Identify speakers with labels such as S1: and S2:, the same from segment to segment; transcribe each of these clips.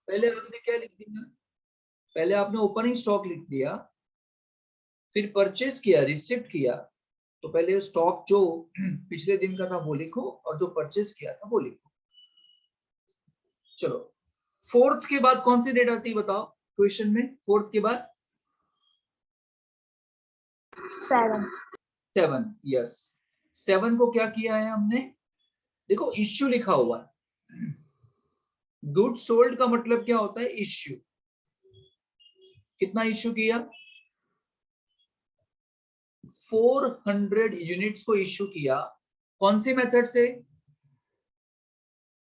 S1: पहले आपने क्या लिख दिया, पहले आपने ओपनिंग स्टॉक लिख दिया, फिर परचेस किया, रिसिप्ट किया, तो पहले स्टॉक जो पिछले दिन का था वो लिखो और जो परचेस किया था वो लिखो। चलो, फोर्थ के बाद कौन सी डेट आती है बताओ क्वेश्चन में? फोर्थ के बाद 7। यस, 7 को क्या किया है हमने? देखो इश्यू लिखा हुआ है। गुड सोल्ड का मतलब क्या होता है? इश्यू। कितना इश्यू किया? 400 यूनिट्स को इश्यू किया। कौन सी मेथड से?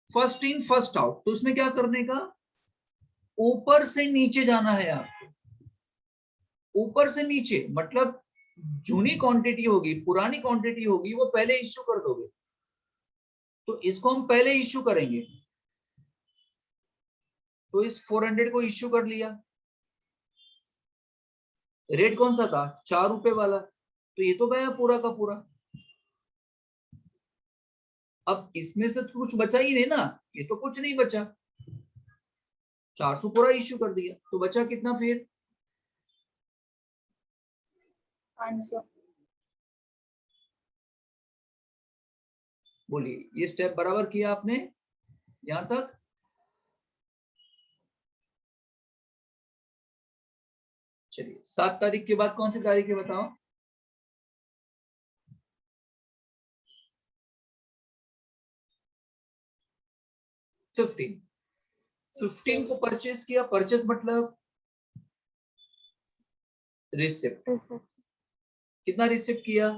S1: First in first out. तो उसमें क्या करने का? ऊपर से नीचे जाना है आपको। ऊपर से नीचे मतलब जूनी क्वांटिटी होगी, पुरानी क्वांटिटी होगी, वो पहले इश्यू कर दोगे। तो इसको हम पहले इश्यू करेंगे। तो इस 400 को इश्यू कर लिया। रेट कौन सा था? 4 रुपए वाला। तो ये तो गया पूरा का पूरा। अब इसमें से तो कुछ बचा ही नहीं ना, ये तो कुछ नहीं बचा। 400 पूरा इश्यू कर दिया, तो बचा कितना फिर?
S2: 500।
S1: बोलिए, ये स्टेप बराबर किया आपने यहां तक? चलिए, 7 तारीख के बाद कौन सी तारीख है बताओ? 15 को परचेस किया। परचेस मतलब रिसिप्ट। कितना रिसिप्ट किया?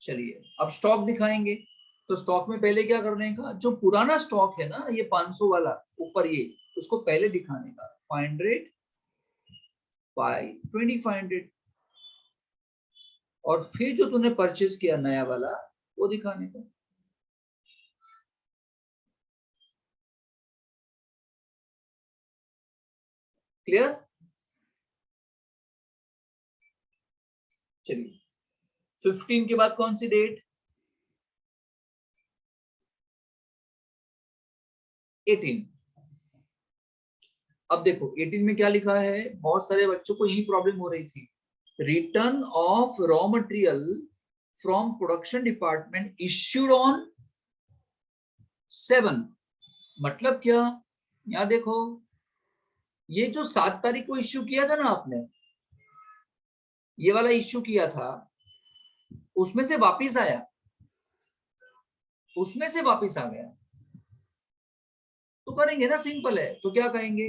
S1: चलिए, अब स्टॉक दिखाएंगे। तो स्टॉक में पहले क्या करने का? जो पुराना स्टॉक है ना, ये 500 वाला ऊपर, ये उसको पहले दिखाने का। 500 बाय 2500। और फिर जो तूने परचेस किया नया वाला, वो दिखाने का। क्लियर? चलिए, 15 के बाद कौन सी डेट? 18। अब देखो 18 में क्या लिखा है? बहुत सारे बच्चों को यही प्रॉब्लम हो रही थी। Return of raw material from production department issued on 7। मतलब क्या? यहां देखो, ये जो 7 तारीख को इश्यू किया था ना आपने, ये वाला इश्यू किया था, उसमें से वापिस आया, उसमें से वापिस आ गया। तो करेंगे ना, सिंपल है। तो क्या कहेंगे?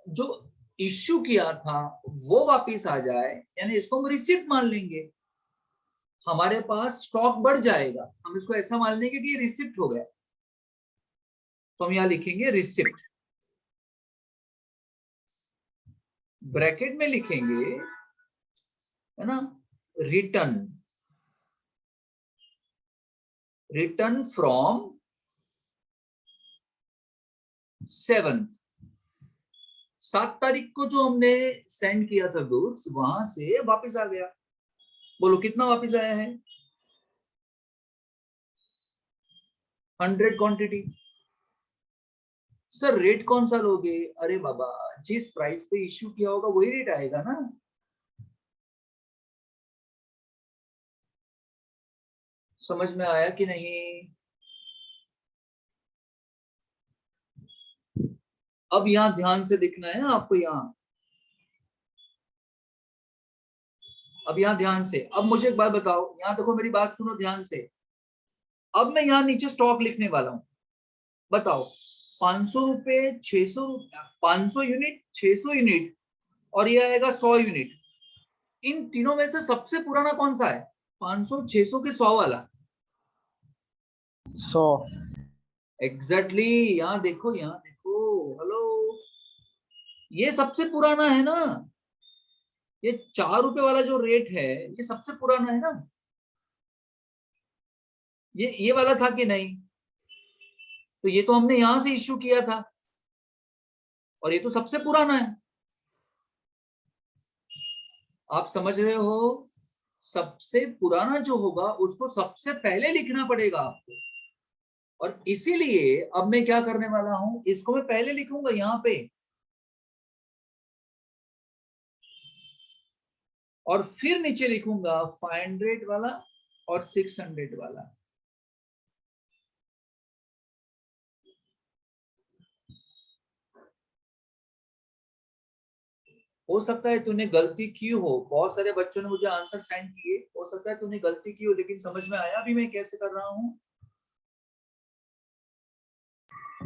S1: जो इश्यू किया था वो वापिस आ जाए, यानी इसको हम रिसिप्ट मान लेंगे। हमारे पास स्टॉक बढ़ जाएगा, हम इसको ऐसा मान लेंगे कि ये रिसिप्ट हो गया। तो हम यहां लिखेंगे रिसिप्ट, ब्रैकेट में लिखेंगे, है ना, रिटर्न, रिटर्न फ्रॉम 7। 7 तारीख को जो हमने सेंड किया था गुड्स, वहां से वापस आ गया। बोलो कितना वापस आया है? 100 क्वांटिटी। सर रेट कौन सा लोगे? अरे बाबा, जिस प्राइस पे इश्यू किया होगा वही रेट आएगा ना। समझ में आया कि नहीं? अब यहां ध्यान से दिखना है आपको। अब यहां ध्यान से, अब मुझे एक बात बताओ, यहां देखो, मेरी बात सुनो ध्यान से। अब मैं यहां नीचे स्टॉक लिखने वाला हूं। बताओ, 500 रुपए, 600 रुपए, 500 यूनिट, 600 यूनिट, और ये आएगा 100 यूनिट। इन तीनों में से सबसे पुराना कौन सा है? 500, 600 के 100 वाला?
S3: 100।
S1: एग्जैक्टली। यहाँ देखो, यहाँ देखो, हेलो, ये सबसे पुराना है ना। ये 4 रुपए वाला जो रेट है, ये सबसे पुराना है ना। ये वाला था कि नहीं? तो ये तो हमने यहां से इश्यू किया था, और ये तो सबसे पुराना है। आप समझ रहे हो? सबसे पुराना जो होगा उसको सबसे पहले लिखना पड़ेगा आपको, और इसीलिए अब मैं क्या करने वाला हूं, इसको मैं पहले लिखूंगा यहां पे, और फिर नीचे लिखूंगा 500 वाला और 600 वाला। हो सकता है तूने गलती की हो, बहुत सारे बच्चों ने मुझे आंसर सेंड किए, हो सकता है तूने गलती की हो, लेकिन समझ में आया भी मैं कैसे कर रहा हूं।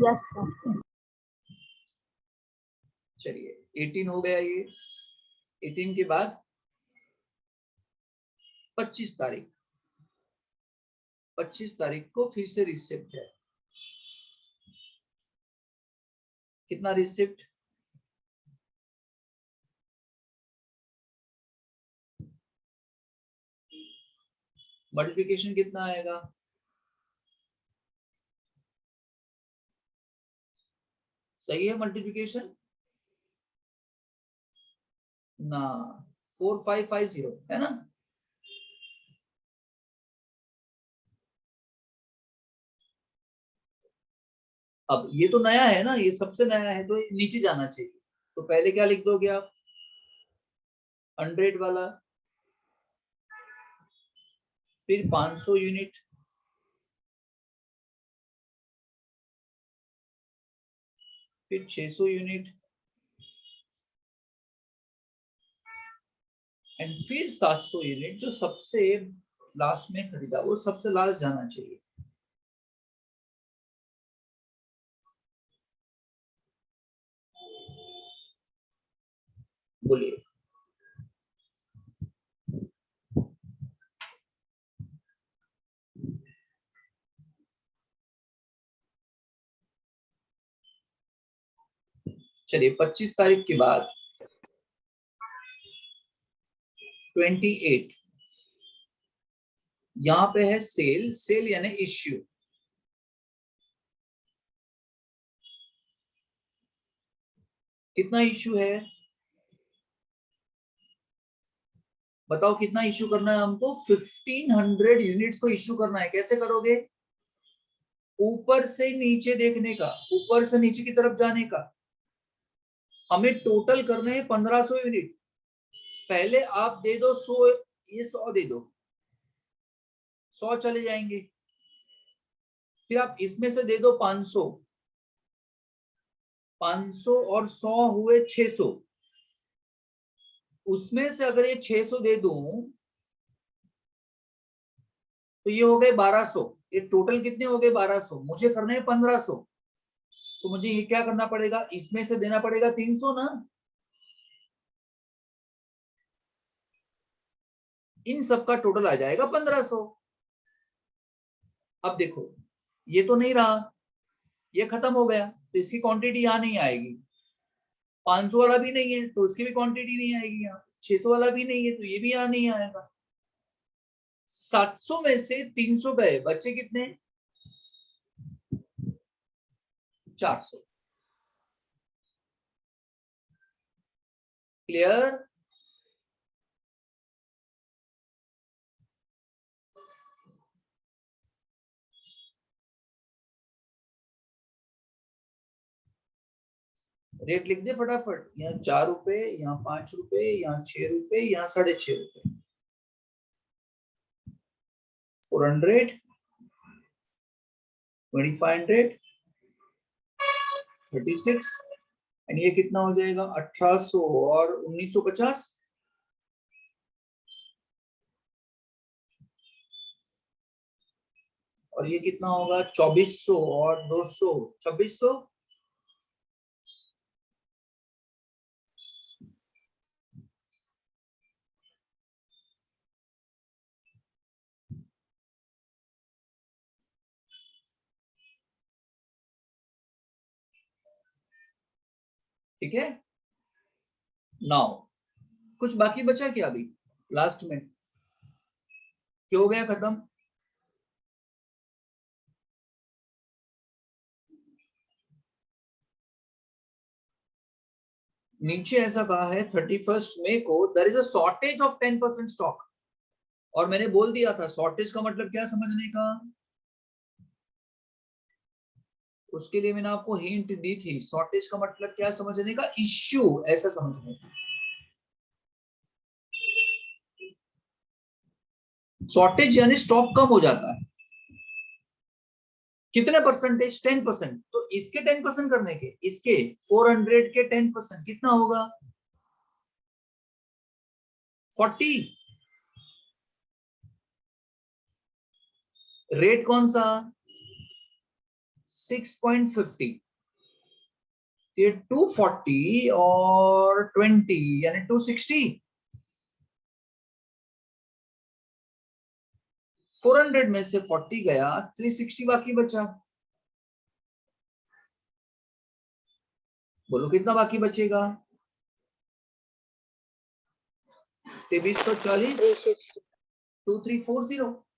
S2: Yes sir.
S1: चलिए 18 हो गया ये। 18 के बाद 25 तारीख, 25 तारीख को फिर से रिसिप्ट है। कितना रिसिप्ट? मल्टीप्लिकेशन कितना आएगा? सही है मल्टीप्लिकेशन ना, 4550 है ना। अब ये तो नया है ना, ये सबसे नया है, तो नीचे जाना चाहिए। तो पहले क्या लिख दोगे आप? 100 वाला, फिर 500 यूनिट, फिर 600 यूनिट, एंड फिर 700 यूनिट, जो सबसे लास्ट में खरीदा वो सबसे लास्ट जाना चाहिए। बोलिए। चलिए 25 तारीख के बाद 28, यहां पे है सेल, सेल यानी इश्यू। कितना इश्यू है बताओ, कितना इश्यू करना है हमको? 1500 यूनिट्स को इश्यू करना है। कैसे करोगे? ऊपर से नीचे देखने का, ऊपर से नीचे की तरफ जाने का। हमें टोटल करने हैं 1500 यूनिट। पहले आप दे दो 100, ये 100 दे दो, 100 चले जाएंगे। फिर आप इसमें से दे दो 500, 500 और 100 हुए 600। उसमें से अगर ये 600 दे दूं तो ये हो गए 1200। ये टोटल कितने हो गए? 1200। मुझे करने हैं 1500, तो मुझे ये क्या करना पड़ेगा? इसमें से देना पड़ेगा 300 ना। इन सब का टोटल आ जाएगा 1500। अब देखो, ये तो नहीं रहा, ये खत्म हो गया, तो इसकी क्वांटिटी यहाँ नहीं आएगी। 500 वाला भी नहीं है तो उसकी भी क्वांटिटी नहीं आएगी यहाँ। 600 वाला भी नहीं है तो ये भी यहाँ नहीं आएगा। 700 में से 300 गए, बचे कितने? 400। क्लियर? रेट लिख दे फटाफट। यहाँ 4 रुपए, यहाँ 5 रुपए, यहाँ 6 रुपए, यहाँ 6.5 रुपए। 400, 2500, 36, एंड ये कितना हो जाएगा? 1800 और 1950। और ये कितना होगा? 2400 और 200, 2600। ठीक है। नाउ कुछ बाकी बचा क्या अभी लास्ट में? क्या हो गया खत्म? नीचे ऐसा कहा है 31 मई को there is a shortage of 10% stock. और मैंने बोल दिया था शॉर्टेज का मतलब क्या समझने का, उसके लिए मैंने आपको हिंट दी थी। शॉर्टेज का मतलब क्या समझने का, इश्यू ऐसा समझने का। शॉर्टेज यानी स्टॉक कम हो जाता है। कितने परसेंटेज, 10%। तो इसके 10% करने के, इसके 400 के 10% कितना होगा, 40। रेट कौन सा, 6.50। ये 240 और 20 यानी 260। 400 में से 40 गया, 360 बाकी बचा। बोलो कितना बाकी बचेगा, 2340, 2340।